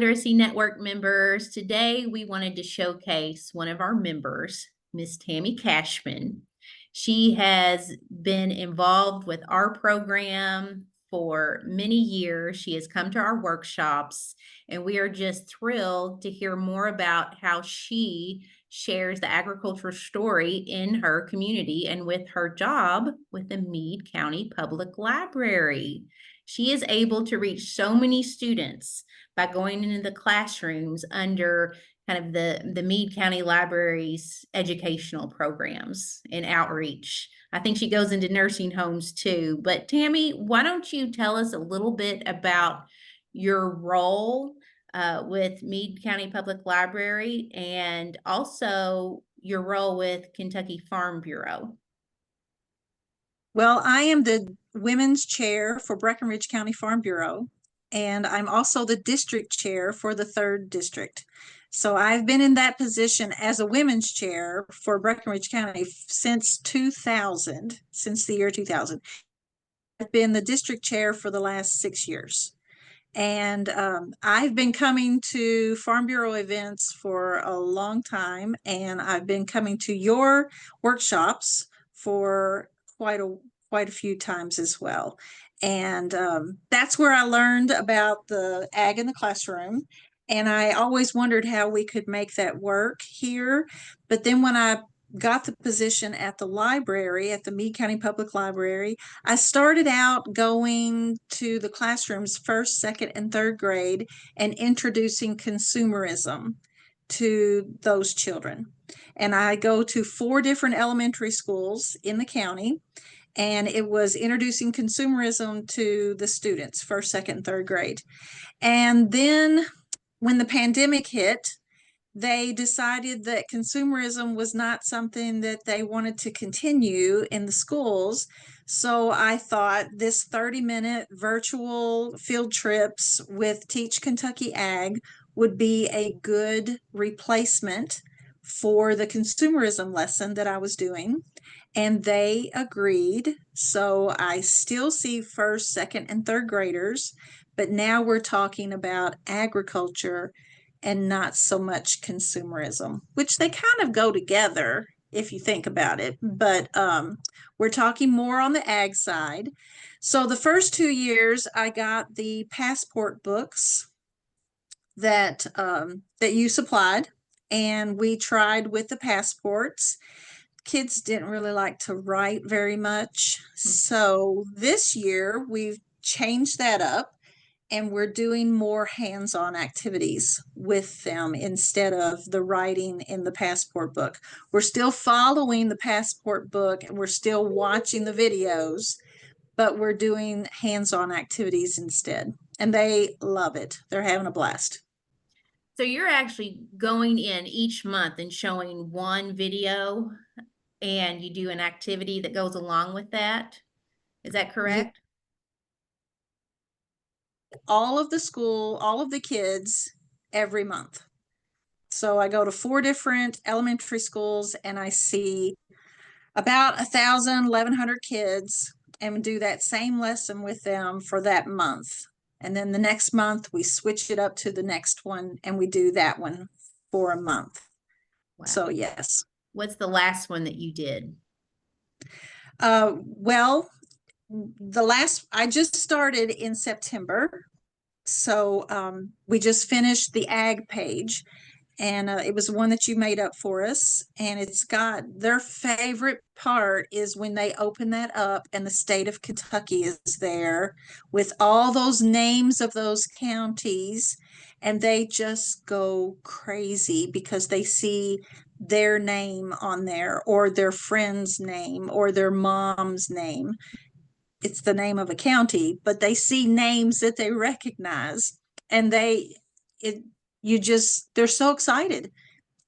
Literacy Network members. Today, we wanted to showcase one of our members, Miss Tammy Cashman. She has been involved with our program for many years. She has come to our workshops, and we are just thrilled to hear more about how she shares the agricultural story in her community and with her job with the Meade County Public Library. She is able to reach so many students by going into the classrooms under kind of the Meade County Library's educational programs and outreach. I think she goes into nursing homes too. But Tammy, why don't you tell us a little bit about your role with Meade County Public Library and also your role with Kentucky Farm Bureau? Well, I am the women's chair for Breckinridge County Farm Bureau, and I'm also the district chair for the 3rd district. So I've been in that position as a women's chair for Breckinridge County since 2000, since the year 2000. I've been the district chair for the last 6 years. And I've been coming to Farm Bureau events for a long time, and I've been coming to your workshops for quite a few times as well. And that's where I learned about the ag in the classroom. And I always wondered how we could make that work here. But then when I got the position at the library, at the Meade County Public Library, I started out going to the classrooms 1st, 2nd, and 3rd grade and introducing consumerism to those children. And I go to 4 different elementary schools in the county, and it was introducing consumerism to the students, 1st, 2nd, and 3rd grade. And then when the pandemic hit, they decided that consumerism was not something that they wanted to continue in the schools. So I thought this 30-minute virtual field trips with Teach Kentucky Ag would be a good replacement for the consumerism lesson that I was doing. And they agreed. So I still see 1st, 2nd, and 3rd graders, but now we're talking about agriculture and not so much consumerism, which they kind of go together if you think about it. But we're talking more on the ag side. So the first 2 years, I got the passport books that you supplied, and we tried with the passports. Kids didn't really like to write very much. So this year, we've changed that up, and we're doing more hands-on activities with them instead of the writing in the passport book. We're still following the passport book, and we're still watching the videos, but we're doing hands-on activities instead. And they love it. They're having a blast. So you're actually going in each month and showing one video, and you do an activity that goes along with that. Is that correct? All of the kids every month. So I go to 4 different elementary schools, and I see about 1,000, 1,100 kids, and do that same lesson with them for that month. And then the next month we switch it up to the next one, and we do that one for a month. Wow. So yes. What's the last one that you did? Well, I just started in September. So we just finished the ag page, and it was one that you made up for us. And it's got their favorite part is when they open that up and the state of Kentucky is there with all those names of those counties. And they just go crazy because they see their name on there, or their friend's name, or their mom's name. It's the name of a county, but they see names that they recognize, and they're so excited.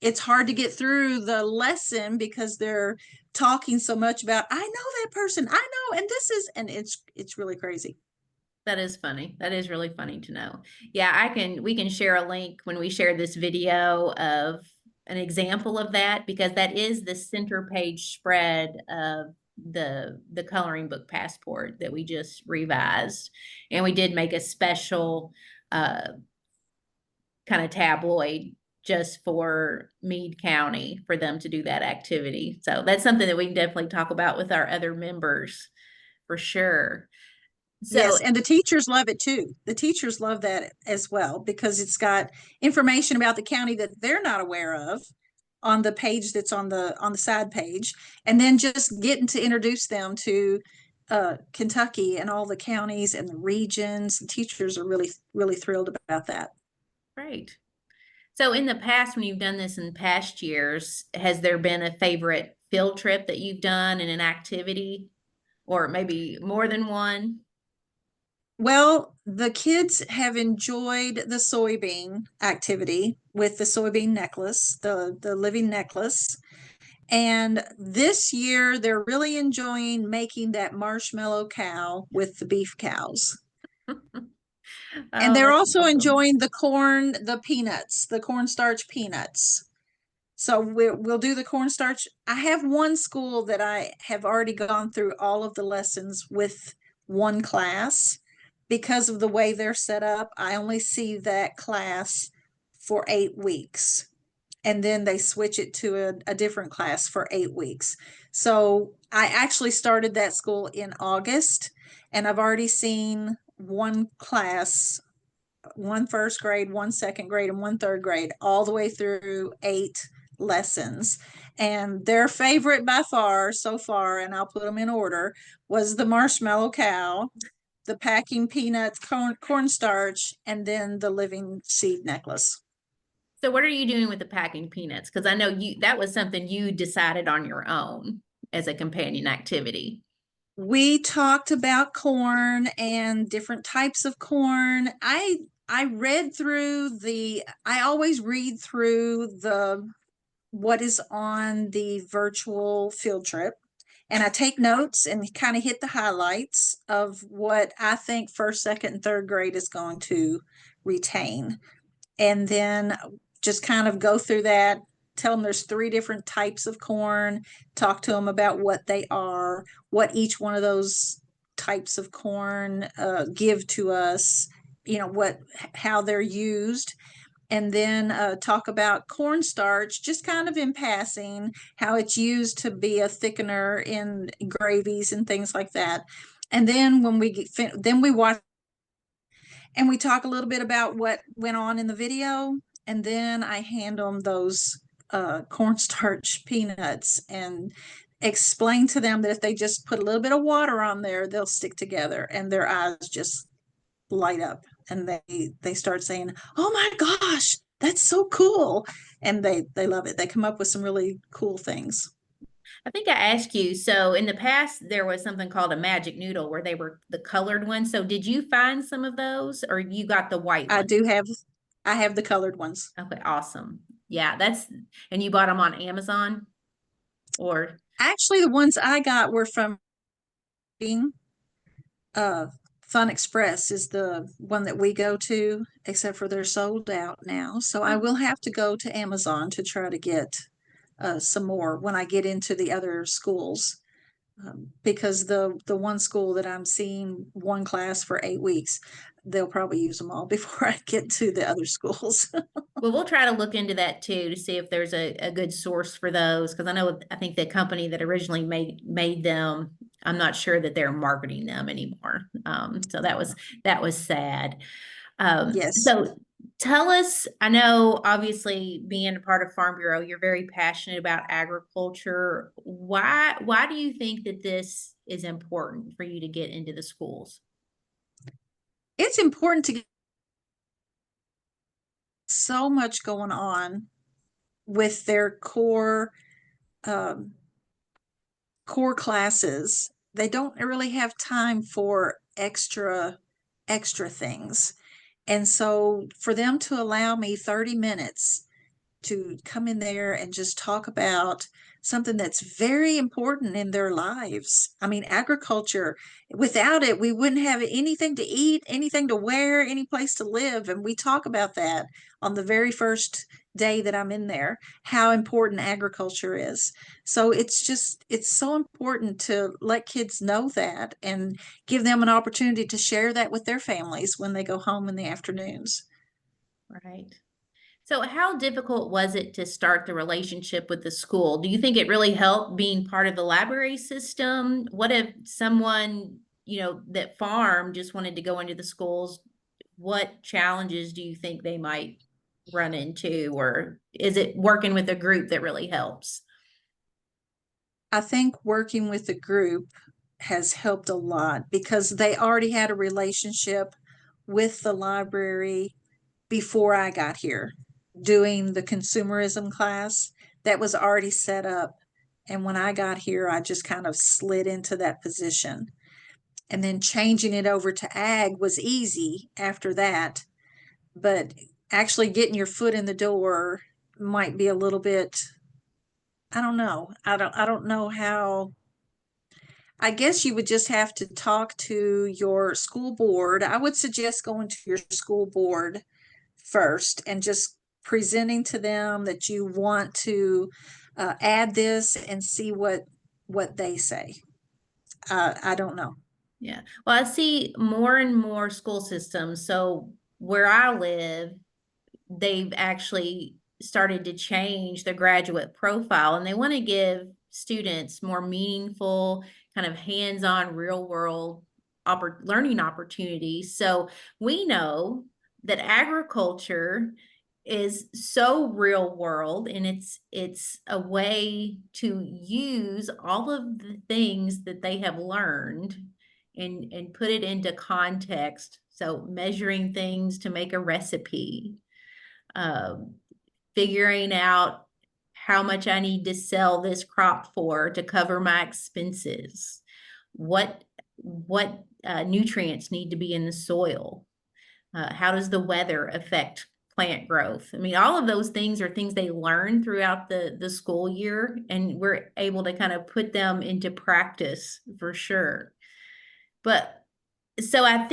It's hard to get through the lesson because they're talking so much about, I know that person, I know, and it's really crazy. That is funny. That is really funny to know. Yeah, we can share a link when we share this video of an example of that, because that is the center page spread of the coloring book passport that we just revised. And we did make a special kind of tabloid just for Meade County for them to do that activity. So that's something that we can definitely talk about with our other members for sure. So Yes, and the teachers love it too. The teachers love that as well because it's got information about the county that they're not aware of on the page that's on the side page, and then just getting to introduce them to Kentucky and all the counties and the regions. The teachers are really thrilled about that. great. So in the past, when you've done this in past years, has there been a favorite field trip that you've done in an activity, or maybe more than one? Well, the kids have enjoyed the soybean activity with the soybean necklace, the living necklace. And this year, they're really enjoying making that marshmallow cow with the beef cows. And Oh, they're that's also awesome. enjoying the peanuts, the cornstarch peanuts. So we'll do the cornstarch. I have one school that I have already gone through all of the lessons with one class. Because of the way they're set up, I only see that class for 8 weeks. And then they switch it to a different class for 8 weeks. So I actually started that school in August, and I've already seen one class, one first grade, one second grade, and one third grade, all the way through 8 lessons. And their favorite by far so far, and I'll put them in order, was the marshmallow cow, the packing peanuts, cornstarch, and then the living seed necklace. So what are you doing with the packing peanuts? Because I know you that was something you decided on your own as a companion activity. We talked about corn and different types of corn. I read through I always read through the what is on the virtual field trip, and I take notes and kind of hit the highlights of what I think first, second, and third grade is going to retain. And then just kind of go through that, tell them there's 3 different types of corn, talk to them about what they are, what each one of those types of corn give to us, what how they're used, and then talk about cornstarch, just kind of in passing, how it's used to be a thickener in gravies and things like that. And then when then we watch and we talk a little bit about what went on in the video, and then I hand them those cornstarch peanuts and explain to them that if they just put a little bit of water on there, they'll stick together, and their eyes just light up, and they start saying, "Oh my gosh, that's so cool!" And they love it. They come up with some really cool things. I think I asked you, so in the past there was something called a magic noodle where they were the colored ones. So did you find some of those or you got the white I one? do have I have the colored ones. Okay, awesome. Yeah, that's and you bought them on Amazon or Actually, the ones I got were from uh Fun Express is the one that we go to, except for they're sold out now. So I oh, will have to go to Amazon to try to get some more when I get into the other schools. Because the one school that I'm seeing one class for 8 weeks, they'll probably use them all before I get to the other schools. well, we'll try to look into that too to see if there's a good source for those because I think the company that originally made them, I'm not sure that they're marketing them anymore. So that was sad. Yes. So tell us, I know obviously being a part of Farm Bureau, you're very passionate about agriculture. Why do you think that this is important for you to get into the schools? It's important to get so much going on with their um, core classes. They don't really have time for extra things. And so for them to allow me 30 minutes to come in there and just talk about something that's very important in their lives. I mean, agriculture, without it, we wouldn't have anything to eat, anything to wear, any place to live. And we talk about that on the very first day that I'm in there, how important agriculture is. So it's so important to let kids know that and give them an opportunity to share that with their families when they go home in the afternoons. Right. So how difficult was it to start the relationship with the school? Do you think it really helped being part of the library system? What if someone, that farm just wanted to go into the schools? What challenges do you think they might run into, or is it working with a group that really helps? I think working with the group has helped a lot because they already had a relationship with the library before I got here, doing the consumerism class that was already set up. And when I got here, I just kind of slid into that position. And then changing it over to ag was easy after that. But actually getting your foot in the door might be a little bit, I don't know. I don't know how. I guess you would just have to talk to your school board. I would suggest going to your school board first and just presenting to them that you want to add this and see what they say. I don't know. Yeah. Well, I see more and more school systems. So where I live, they've actually started to change the graduate profile, and they want to give students more meaningful, kind of hands-on, real-world learning opportunities. So we know that agriculture is so real world, and it's a way to use all of the things that they have learned and put it into context. So measuring things to make a recipe, um, figuring out how much I need to sell this crop for to cover my expenses, what nutrients need to be in the soil, how does the weather affect plant growth? I mean, all of those things are things they learn throughout the school year, and we're able to kind of put them into practice for sure. But so I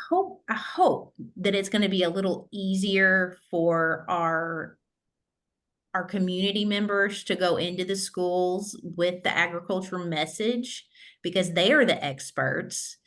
hope that it's going to be a little easier for our community members to go into the schools with the agriculture message, because they are the experts.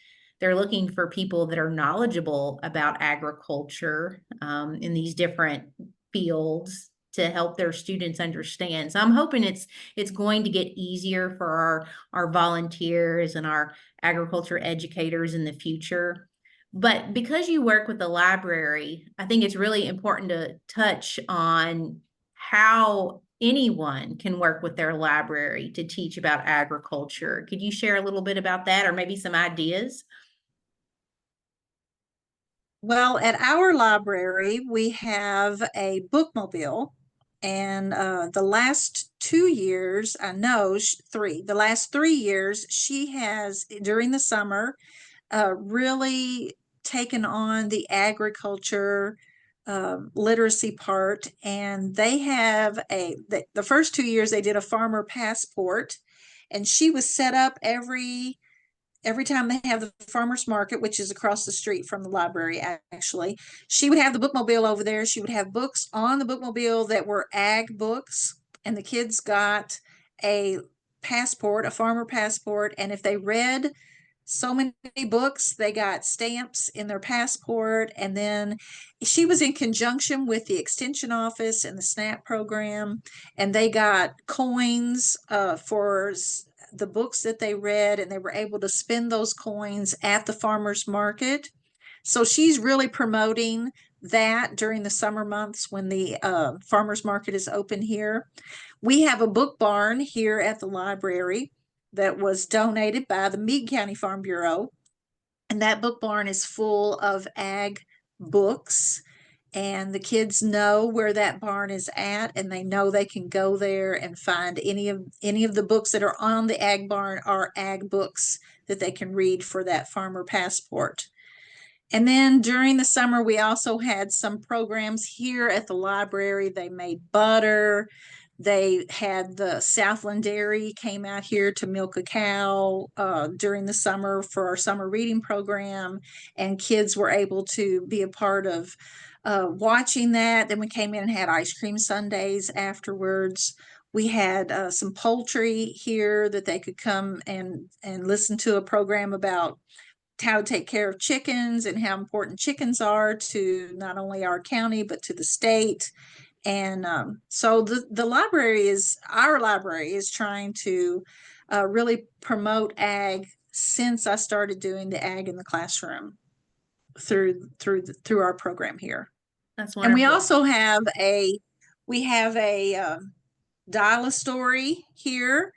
They're looking for people that are knowledgeable about agriculture, in these different fields to help their students understand. So I'm hoping it's going to get easier for our volunteers and our agriculture educators in the future. But because you work with the library, I think it's really important to touch on how anyone can work with their library to teach about agriculture. Could you share a little bit about that, or maybe some ideas? Well, at our library, we have a bookmobile. And the last 2 years, I know three, the last 3 years, she has, during the summer, really taken on the agriculture literacy part. And they have the first 2 years, they did a farmer passport. And she was set up every time they have the farmers market, which is across the street from the library, actually. She would have the bookmobile over there. She would have books on the bookmobile that were ag books, and the kids got a passport, a farmer passport. And if they read so many books, they got stamps in their passport. And then she was in conjunction with the extension office and the SNAP program, and they got coins for the books that they read, and they were able to spend those coins at the farmers market. So she's really promoting that during the summer months when the farmers market is open here. We have a book barn here at the library that was donated by the Meade County Farm Bureau. And that book barn is full of ag books. And the kids know where that barn is at, and they know they can go there and find any of the books that are on the ag barn are ag books that they can read for that farmer passport. And then during the summer, we also had some programs here at the library. They made butter. They had the Southland Dairy came out here to milk a cow during the summer for our summer reading program, and kids were able to be a part of watching that. Then we came in and had ice cream sundaes afterwards. We had some poultry here that they could come and listen to a program about how to take care of chickens and how important chickens are to not only our county but to the state. And so the library is our library is trying to really promote ag since I started doing the ag in the classroom through our program here. That's And we wonderful. also have a dial a story here.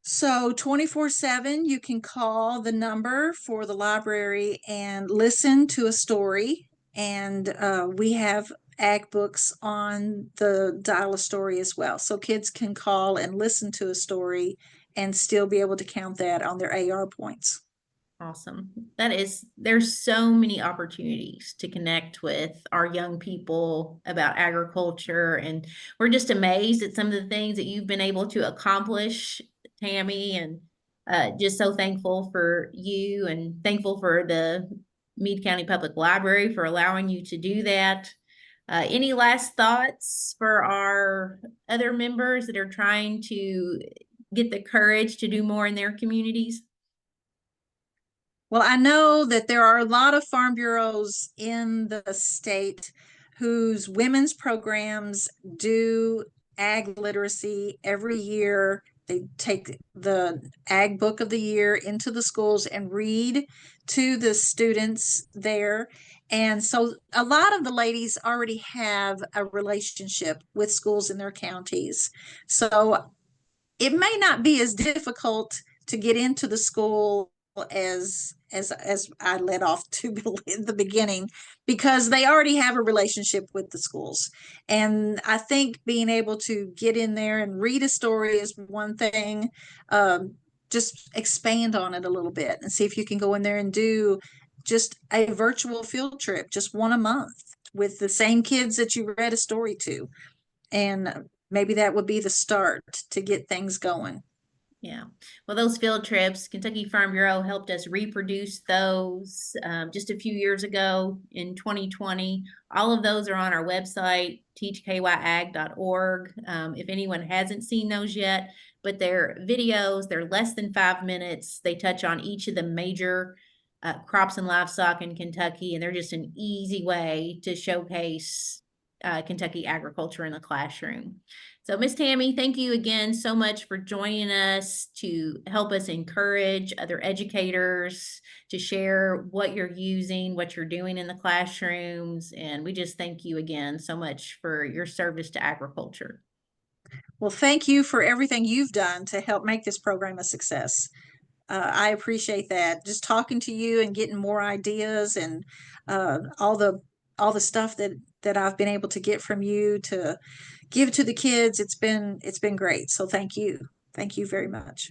So 24/7, you can call the number for the library and listen to a story. And we have ag books on the dial a story as well. So kids can call and listen to a story and still be able to count that on their AR points. Awesome. There's so many opportunities to connect with our young people about agriculture. And we're just amazed at some of the things that you've been able to accomplish, Tammy, and just so thankful for you and thankful for the Meade County Public Library for allowing you to do that. Any last thoughts for our other members that are trying to get the courage to do more in their communities? Well, I know that there are a lot of farm bureaus in the state whose women's programs do ag literacy every year. They take the ag book of the year into the schools and read to the students there. And so a lot of the ladies already have a relationship with schools in their counties. So it may not be as difficult to get into the school as I led off to in the beginning, because they already have a relationship with the schools. And I think being able to get in there and read a story is one thing. Just expand on it a little bit and see if you can go in there and do just a virtual field trip, just one a month with the same kids that you read a story to. And maybe that would be the start to get things going. Yeah. Well, those field trips, Kentucky Farm Bureau helped us reproduce those just a few years ago in 2020. All of those are on our website, teachkyag.org. If anyone hasn't seen those yet, but they're videos, they're less than 5 minutes. They touch on each of the major crops and livestock in Kentucky, and they're just an easy way to showcase Kentucky agriculture in the classroom. So, Miss Tammy, thank you again so much for joining us to help us encourage other educators to share what you're using, what you're doing in the classrooms. And we just thank you again so much for your service to agriculture. Well, thank you for everything you've done to help make this program a success. I appreciate that. Just talking to you and getting more ideas and all the stuff that I've been able to get from you to give to the kids. It's been great. So thank you. Thank you very much.